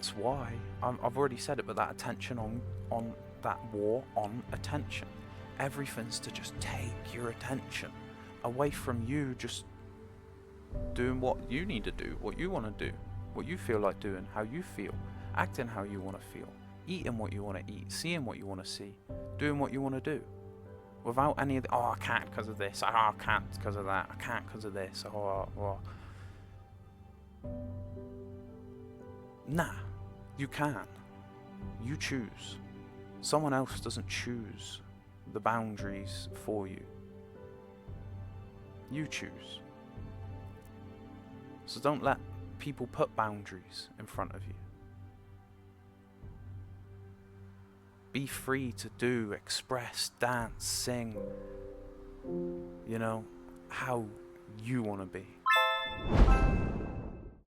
That's why I've already said it, but that attention on that war on attention. Everything's to just take your attention away from you just doing what you need to do, what you want to do, what you feel like doing, how you feel, acting how you want to feel, eating what you want to eat, seeing what you want to see, doing what you want to do. Without any of the, oh, I can't because of this, oh, I can't because of that, I can't because of this, Nah, you can. You choose. Someone else doesn't choose the boundaries for you. You choose. So don't let people put boundaries in front of you. Be free to do, express, dance, sing, you know, how you want to be.